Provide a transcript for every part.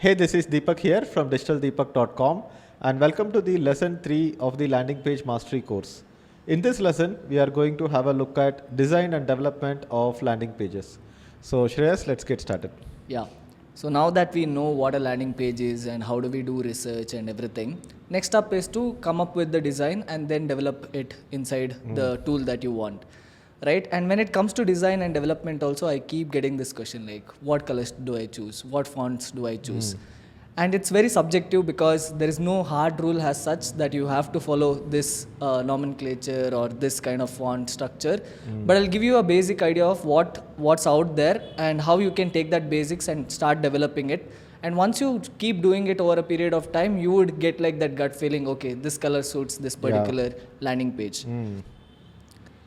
Hey, this is Deepak here from digitaldeepak.com and welcome to the lesson 3 of the landing page mastery course. In this lesson, we are going to have a look at design and development of landing pages. So Shreyas, let's get started. Yeah. So now that we know what a landing page is and how do we do research and everything, next up is to come up with the design and then develop it inside the tool that you want. Right? And when it comes to design and development also, I keep getting this question like, what colors do I choose? What fonts do I choose? And it's very subjective because there is no hard rule as such that you have to follow this nomenclature or this kind of font structure. But I'll give you a basic idea of what's out there and how you can take that basics and start developing it. And once you keep doing it over a period of time, you would get like that gut feeling, okay, this color suits this particular landing page.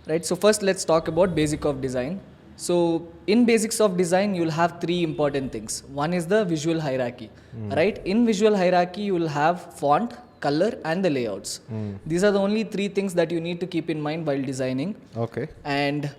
Right, so first let's talk about basic of design. So in basics of design, you'll have three important things. One is the visual hierarchy, right? In visual hierarchy, you will have font, color and the layouts. These are the only three things that you need to keep in mind while designing. Okay. And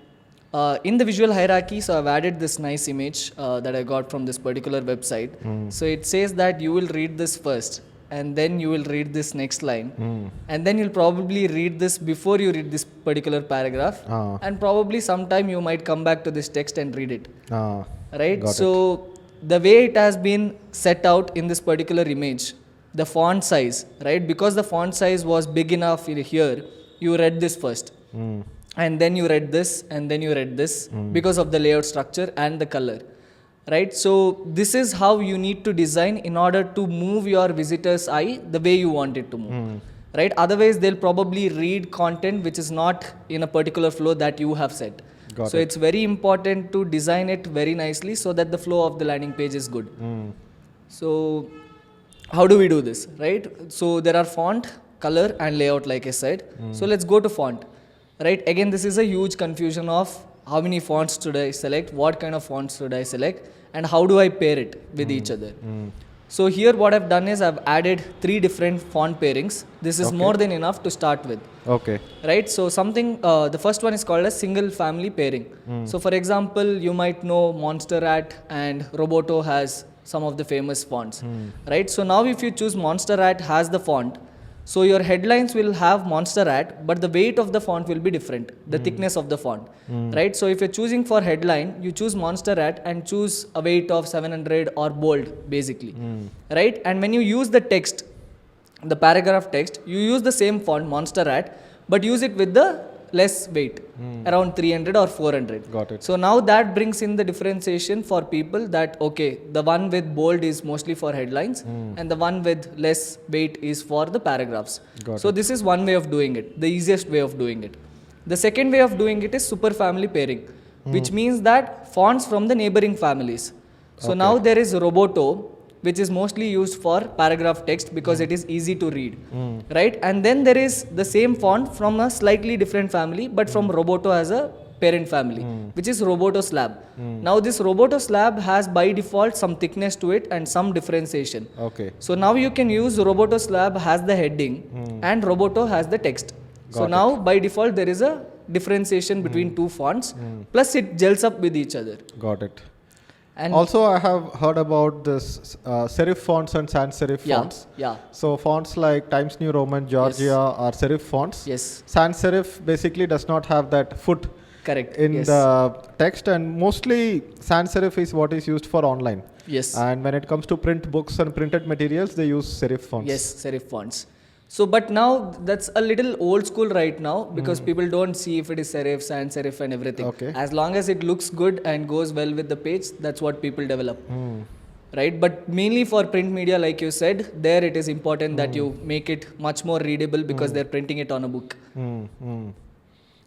in the visual hierarchy, so I've added this nice image that I got from this particular website. So it says that you will read this first and then you will read this next line and then you'll probably read this before you read this particular paragraph and probably sometime you might come back to this text and read it. Right? So the way it has been set out in this particular image, the font size, right? Because the font size was big enough here, you read this first. And then you read this and then you read this because of the layout structure and the color. Right, so this is how you need to design in order to move your visitor's eye the way you want it to move. Right, otherwise they'll probably read content which is not in a particular flow that you have set. So it's very important to design it very nicely so that the flow of the landing page is good. So how do we do this, right? So there are font, color and layout like I said. So let's go to font. Right, again this is a huge confusion of how many fonts should I select, what kind of fonts should I select and how do I pair it with each other. So here what I've done is I've added 3 different font pairings. This is more than enough to start with. Okay. Right, so something, the first one is called a single family pairing. So for example, you might know Monsterrat and Roboto has some of the famous fonts. Right, so now if you choose Monsterrat has the font, so your headlines will have Monsterrat, but the weight of the font will be different, the thickness of the font, right? So if you're choosing for headline, you choose Monsterrat and choose a weight of 700 or bold, basically, right? And when you use the text, the paragraph text, you use the same font, Monsterrat, but use it with the less weight, around 300 or 400. Got it. So now that brings in the differentiation for people that, okay, the one with bold is mostly for headlines and the one with less weight is for the paragraphs. So this is one way of doing it, the easiest way of doing it. The second way of doing it is super family pairing, which means that fonts from the neighboring families. So now there is Roboto, which is mostly used for paragraph text because it is easy to read, right? And then there is the same font from a slightly different family, but from Roboto as a parent family, which is Roboto Slab. Now this Roboto Slab has by default some thickness to it and some differentiation. Okay. So now you can use Roboto Slab has the heading and Roboto has the text. So now by default there is a differentiation between two fonts, plus it gels up with each other. Got it. And also, I have heard about this serif fonts and sans serif fonts. Yeah. So fonts like Times New Roman, Georgia are serif fonts. Yes. Sans serif basically does not have that foot Correct. in the text, and mostly sans serif is what is used for online. Yes. And when it comes to print books and printed materials, they use serif fonts. Yes, serif fonts. So, but now that's a little old school right now because people don't see if it is serif, sans serif and everything. Okay. As long as it looks good and goes well with the page, that's what people develop. Right? But mainly for print media, like you said, there it is important that you make it much more readable because they're printing it on a book.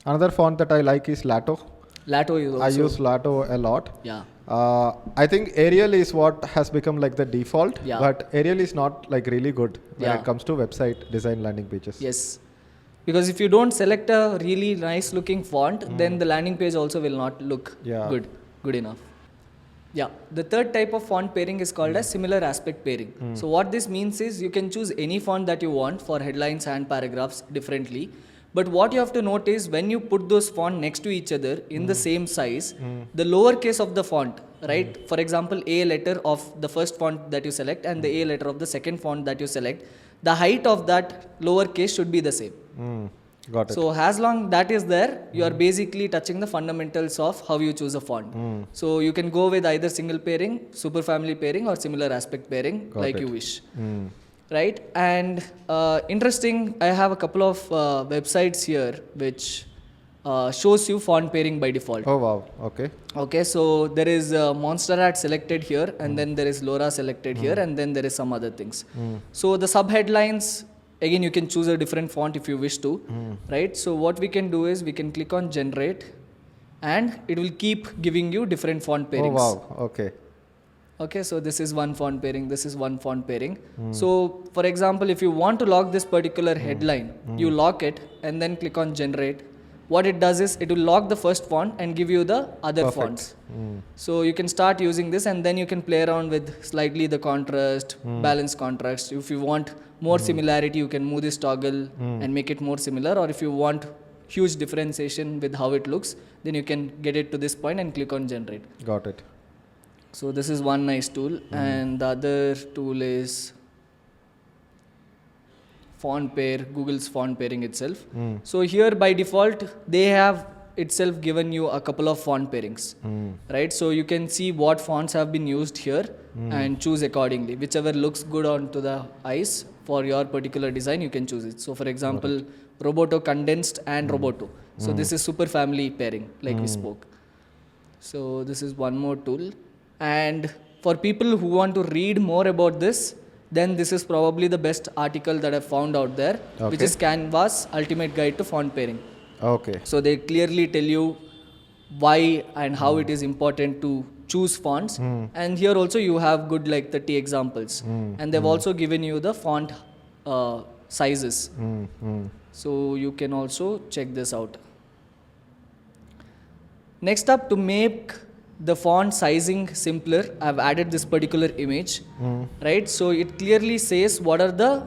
Another font that I like is Lato. Lato is also. I use Lato a lot. Yeah. I think Arial is what has become like the default, Yeah. but Arial is not like really good when Yeah. it comes to website design landing pages. Yes. Because if you don't select a really nice looking font, then the landing page also will not look good enough. Yeah. The third type of font pairing is called as similar aspect pairing. So what this means is you can choose any font that you want for headlines and paragraphs differently. But what you have to note is when you put those fonts next to each other in the same size, the lower case of the font, right? For example, A letter of the first font that you select and the A letter of the second font that you select, the height of that lowercase should be the same. Got it. So as long that is there, you are basically touching the fundamentals of how you choose a font. So you can go with either single pairing, super family pairing, or similar aspect pairing, Got like it. you wish. Right? And interesting, I have a couple of websites here which shows you font pairing by default. Oh wow. Okay. Okay, so there is Monsterrat selected here, and then there is LoRa selected here, and then there is some other things. So the subheadlines, again, you can choose a different font if you wish to, right? So what we can do is we can click on generate, and it will keep giving you different font pairings. Oh wow. Okay. Okay, so this is one font pairing, this is one font pairing. So for example, if you want to lock this particular headline, you lock it and then click on generate. What it does is it will lock the first font and give you the other Perfect. fonts. So you can start using this, and then you can play around with slightly the contrast, balance contrast. If you want more similarity, you can move this toggle and make it more similar, or if you want huge differentiation with how it looks, then you can get it to this point and click on generate. Got it. So this is one nice tool, and the other tool is font pair, Google's font pairing itself. So here by default, they have itself given you a couple of font pairings, right? So you can see what fonts have been used here and choose accordingly. Whichever looks good onto the eyes for your particular design, you can choose it. So for example, Roboto condensed and Roboto. So this is super family pairing, like we spoke. So this is one more tool. And for people who want to read more about this, then this is probably the best article that I've found out there, which is Canva's Ultimate Guide to Font Pairing. Okay. So they clearly tell you why and how it is important to choose fonts. And here also you have good like 30 examples. And they've also given you the font sizes. So you can also check this out. Next up, to make the font sizing simpler, I've added this particular image, right? So it clearly says what are the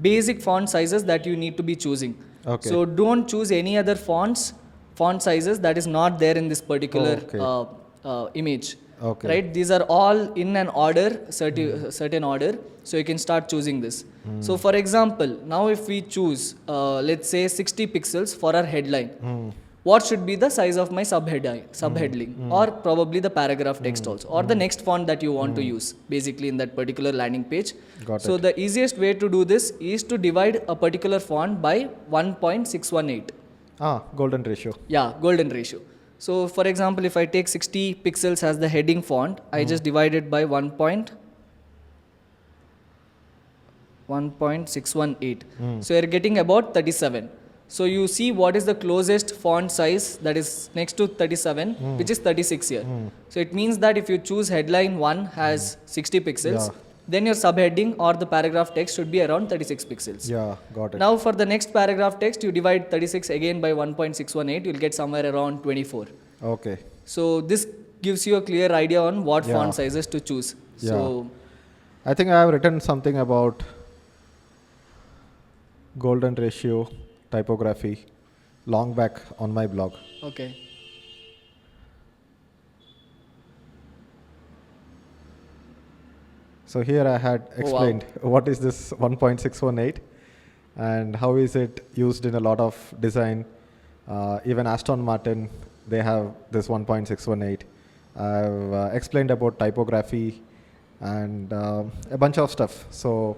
basic font sizes that you need to be choosing. Okay. So don't choose any other font sizes that is not there in this particular image. Okay. Right? These are all in an order, certain order. So you can start choosing this. So for example, now if we choose, let's say 60 pixels for our headline, what should be the size of my subheading, or probably the paragraph text also, or the next font that you want to use basically in that particular landing page. Got So it. the easiest way to do this is to divide a particular font by 1.618. Golden ratio. Yeah, golden ratio. So for example, if I take 60 pixels as the heading font, I just divide it by 1.618. So you're getting about 37. So you see what is the closest font size that is next to 37, which is 36 here. So it means that if you choose headline 1 has 60 pixels, then your subheading or the paragraph text should be around 36 pixels. Yeah, got it. Now for the next paragraph text, you divide 36 again by 1.618, you'll get somewhere around 24. Okay. So this gives you a clear idea on what font sizes to choose. So I think I have written something about golden ratio typography long back on my blog. okay. So here I had explained what is this 1.618 and how is it used in a lot of design. Even Aston Martin, they have this 1.618. I've explained about typography and a bunch of stuff. So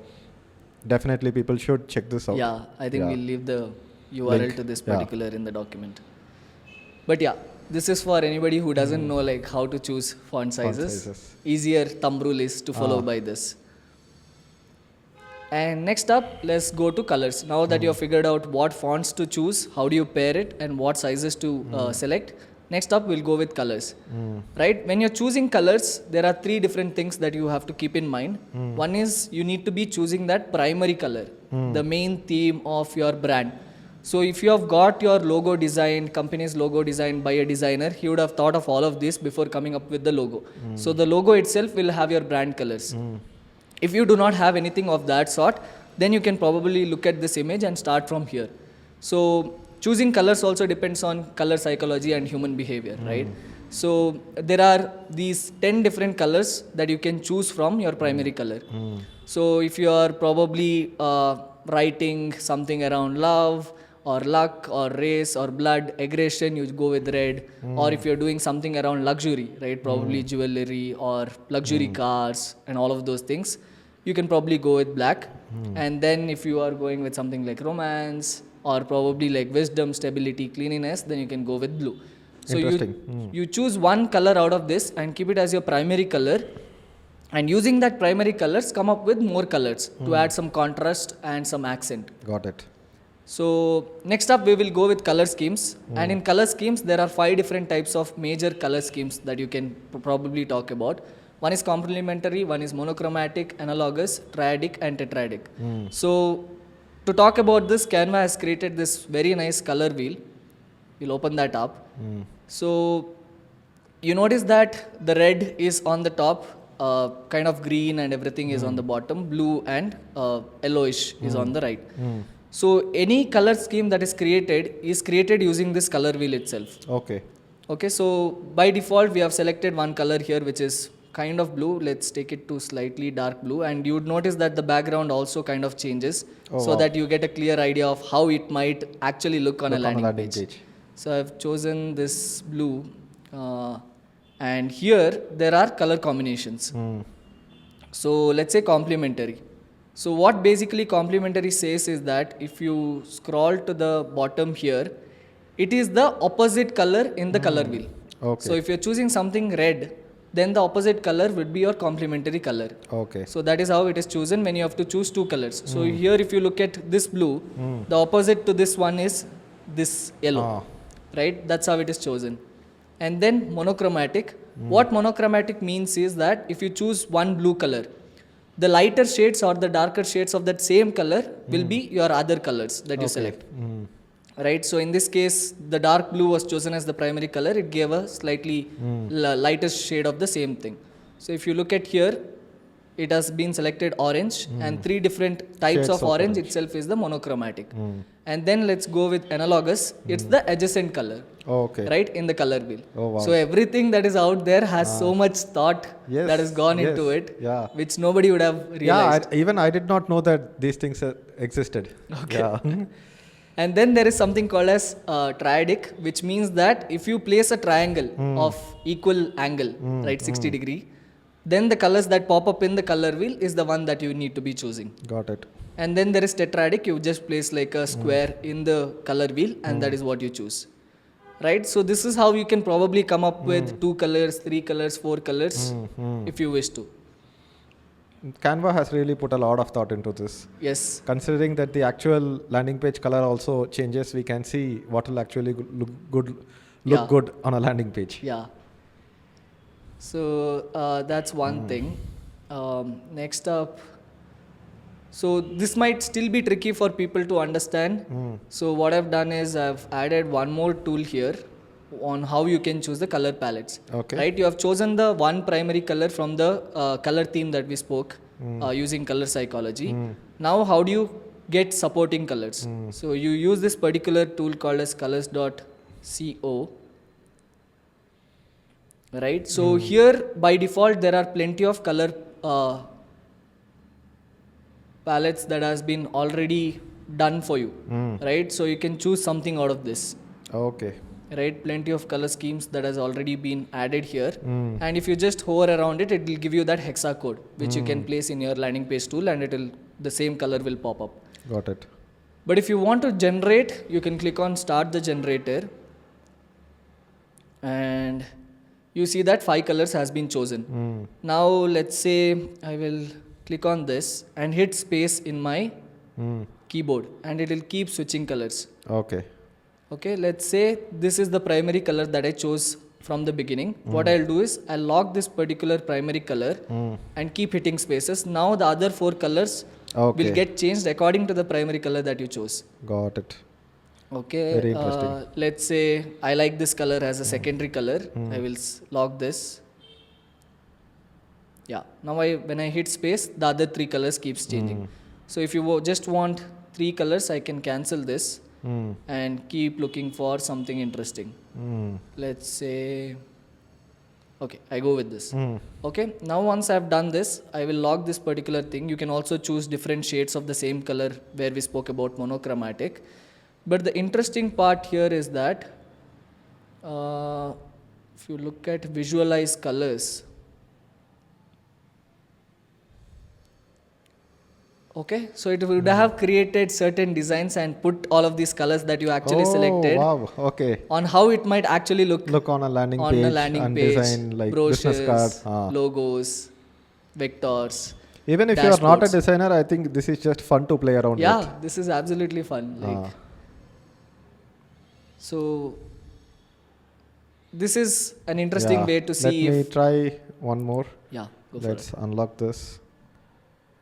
definitely people should check this out. Yeah, I think we'll leave the URL Link. to this particular in the document. But yeah, this is for anybody who doesn't know like how to choose font sizes. Easier thumb rule is to follow by this. And next up, let's go to colors. Now that you've figured out what fonts to choose, how do you pair it, and what sizes to select, next up we'll go with colors. Right? When you're choosing colors, there are 3 different things that you have to keep in mind. One is you need to be choosing that primary color, the main theme of your brand. So if you have got your logo designed, company's logo designed by a designer, he would have thought of all of this before coming up with the logo. So the logo itself will have your brand colors. If you do not have anything of that sort, then you can probably look at this image and start from here. So choosing colors also depends on color psychology and human behavior, right? So there are these 10 different colors that you can choose from your primary color. So if you are probably writing something around love or luck or race or blood aggression, you go with red. Or if you're doing something around luxury, right, probably jewelry or luxury cars and all of those things, you can probably go with black. And then if you are going with something like romance or probably like wisdom, stability, cleanliness, then you can go with blue. So Interesting. you choose one color out of this and keep it as your primary color, and using that primary colors come up with more colors to add some contrast and some accent. Got it. So next up we will go with color schemes. And in color schemes there are 5 different types of major color schemes that you can probably talk about. One is complementary, one is monochromatic, analogous, triadic and tetradic. So to talk about this, Canva has created this very nice color wheel. We'll open that up. So you notice that the red is on the top, kind of green and everything is on the bottom, blue and yellowish is on the right. So any color scheme that is created using this color wheel itself. Okay, so by default we have selected one color here which is kind of blue. Let's take it to slightly dark blue, and you would notice that the background also kind of changes, so that you get a clear idea of how it might actually look on a landing page. So I've chosen this blue, and here there are color combinations. So let's say complementary. So what basically complementary says is that if you scroll to the bottom here, it is the opposite color in the color wheel. So if you're choosing something red, then the opposite color would be your complementary color. So that is how it is chosen when you have to choose 2 colors. So here if you look at this blue, the opposite to this one is this yellow. Right, that's how it is chosen. And then monochromatic. What monochromatic means is that if you choose one blue color, the lighter shades or the darker shades of that same color will be your other colors that you select. Right, so in this case the dark blue was chosen as the primary color. It gave a slightly lighter shade of the same thing. So if you look at here, it has been selected orange, and 3 different types Shades of orange itself is the monochromatic. And then let's go with analogous. It's the adjacent color, right, in the color wheel. So everything that is out there has so much thought that has gone into it, which nobody would have realized. Even I did not know that these things existed. And then there is something called as triadic, which means that if you place a triangle of equal angle, right, 60 degree, then the colors that pop up in the color wheel is the one that you need to be choosing. Got it. And then there is tetradic. You just place like a square in the color wheel, and that is what you choose. Right, so this is how you can probably come up with 2 colors, 3 colors, 4 colors if you wish to. Canva has really put a lot of thought into this. Yes. Considering that the actual landing page color also changes, we can see what will actually look good on a landing page. Yeah. So that's one thing. Next up, so this might still be tricky for people to understand. So what I've done is I've added one more tool here on how you can choose the color palettes. Right, you have chosen the one primary color from the color theme that we spoke using color psychology. Now how do you get supporting colors? So you use this particular tool called as colors.co. Right, so here by default there are plenty of color palettes that has been already done for you. Right, so you can choose something out of this. Right, plenty of color schemes that has already been added here. And if you just hover around it, it will give you that hexa code which you can place in your landing page tool, and the same color will pop up. Got it. But if you want to generate, you can click on start the generator, and you see that 5 colors has been chosen. Now let's say I will click on this and hit space in my keyboard, and it will keep switching colors. Okay, let's say this is the primary color that I chose from the beginning. What I'll do is I'll lock this particular primary color and keep hitting spaces. Now the other 4 colors will get changed according to the primary color that you chose. Got it. Okay, very interesting. Let's say I like this color as a secondary color. I will lock this. Yeah, now when I hit space, the other 3 colors keeps changing. So if you just want 3 colors, I can cancel this and keep looking for something interesting. Let's say Okay, I go with this. Okay, now once I've done this, I will log this particular thing. You can also choose different shades of the same color where we spoke about monochromatic. But the interesting part here is that if you look at visualize colors, okay, so it would have created certain designs and put all of these colors that you actually selected Wow. Okay. on how it might actually look Look on a landing on page a landing and page, design like brochures, business card. logos, vectors. Even if you are not a dashboards. designer, I think this is just fun to play around with. Yeah, this is absolutely fun. Like, so this is an interesting Yeah. way to see Let me if try one more. yeah, go for Let's it. unlock this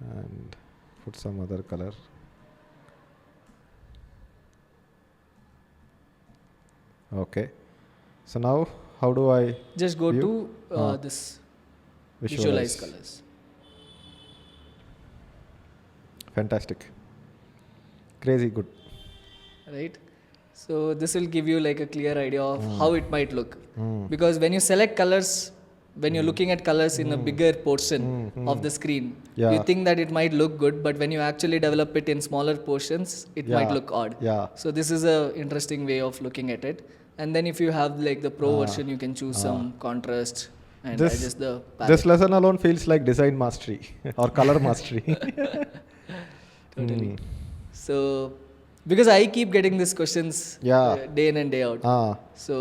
and put some other color. Okay. So now, how do I Just go view? to this visualize colors. Fantastic. Crazy good. Right, so this will give you like a clear idea of how it might look, because when you select colors, when you're looking at colors in a bigger portion of the screen, Yeah. you think that it might look good, but when you actually develop it in smaller portions, it might Yeah. look odd. Yeah. So this is a interesting way of looking at it. And then if you have like the pro version, you can choose some contrast and This- adjust the This palette. lesson alone feels like design mastery or color mastery. Totally. So because I keep getting these questions Yeah. day in and day out. Ah, So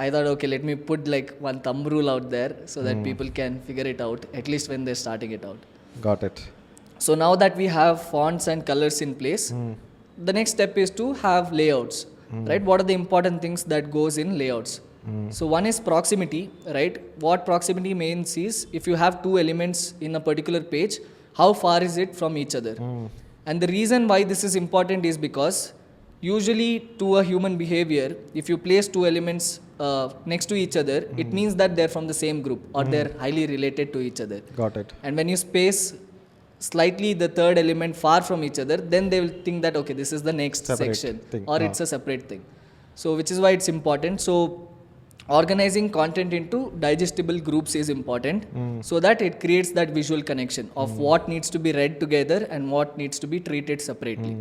I thought, okay, let me put like one thumb rule out there so that people can figure it out, at least when they're starting it out. got it. So now that we have fonts and colors in place, the next step is to have layouts, right? What are the important things that goes in layouts? So one is proximity, right? What proximity means is if you have two elements in a particular page, how far is it from each other? And the reason why this is important is because usually to a human behavior, if you place two elements next to each other, it means that they're from the same group or they're highly related to each other. Got it. And when you space slightly the third element far from each other, then they will think that okay, this is the next Separate section thing. or it's a separate thing. So which is why it's important. So organizing content into digestible groups is important so that it creates that visual connection of what needs to be read together and what needs to be treated separately.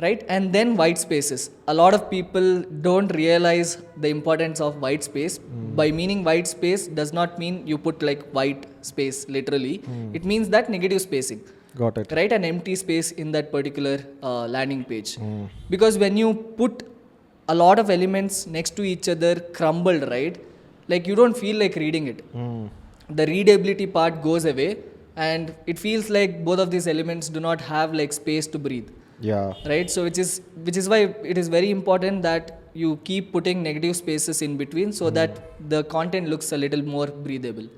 Right, and then white spaces. A lot of people don't realize the importance of white space. By meaning white space does not mean you put like white space literally. It means that negative spacing, Got it. right? An empty space in that particular landing page. Because when you put a lot of elements next to each other crumbled, right? Like you don't feel like reading it. The readability part goes away, and it feels like both of these elements do not have like space to breathe. Yeah. Right, so which is why it is very important that you keep putting negative spaces in between so that the content looks a little more breathable.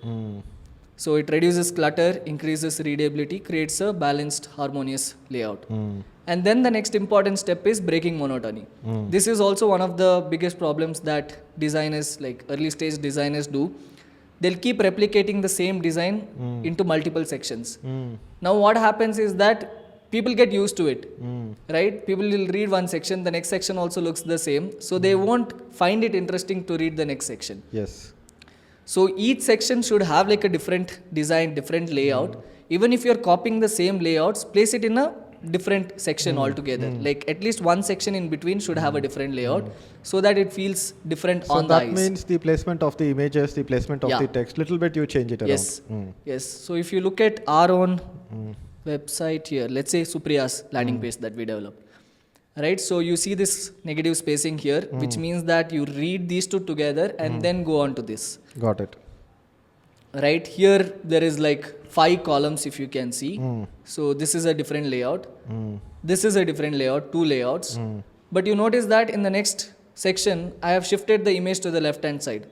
So it reduces clutter, increases readability, creates a balanced, harmonious layout. And then the next important step is breaking monotony. This is also one of the biggest problems that designers, like early stage designers, do. They'll keep replicating the same design into multiple sections. Now what happens is that people get used to it, right? People will read one section, the next section also looks the same, so they won't find it interesting to read the next section. Yes. So each section should have like a different design, different layout. Even if you're copying the same layouts, place it in a different section altogether. Like at least one section in between should have a different layout so that it feels different So on the that eyes. means the placement of the images, the placement of Yeah. the text, little bit you change it around. Yes, yes. So if you look at our own website here, let's say Supriya's landing page that we developed, right? So you see this negative spacing here, which means that you read these two together and then go on to this. Got it. Right here, there is like 5 columns if you can see. So this is a different layout. This is a different layout, 2 layouts. But you notice that in the next section, I have shifted the image to the left hand side.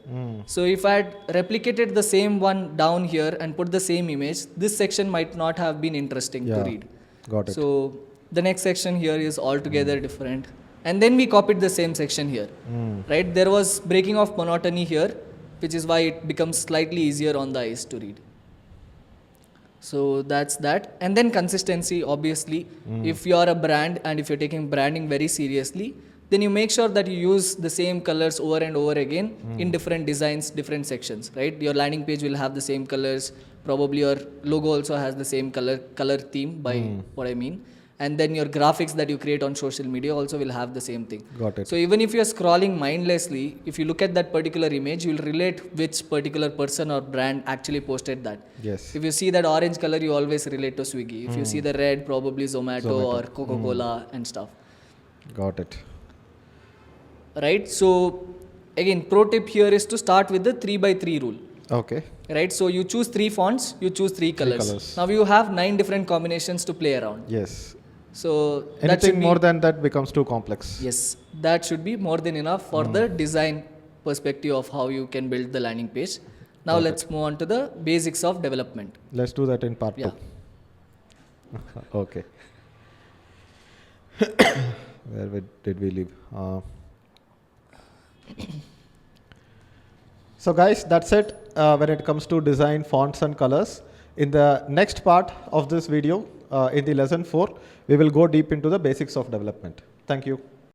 So if I had replicated the same one down here and put the same image, this section might not have been interesting to Yeah. read. Got it. So the next section here is altogether different. And then we copied the same section here. Right? There was breaking of monotony here, which is why it becomes slightly easier on the eyes to read. So that's that. And then consistency, obviously. If you are a brand and if you're taking branding very seriously, then you make sure that you use the same colors over and over again in different designs, different sections, right? Your landing page will have the same colors. Probably your logo also has the same color theme, by what I mean. And then your graphics that you create on social media also will have the same thing. Got it. So even if you're scrolling mindlessly, if you look at that particular image, you'll relate which particular person or brand actually posted that. Yes. If you see that orange color, you always relate to Swiggy. If you see the red, probably Zomato. Or Coca-Cola and stuff. Got it. Right? So again, pro tip here is to start with the 3x3 rule. Okay. Right? So you choose 3 fonts, you choose 3 colors. Now you have 9 different combinations to play around. Yes. So Anything more than that becomes too complex. Yes, that should be more than enough for the design perspective of how you can build the landing page. Now let's move on to the basics of development. Let's do that in part 2. Okay. Where did we leave? So guys, that's it when it comes to design, fonts and colors. In the next part of this video, in the lesson 4, we will go deep into the basics of development. Thank you.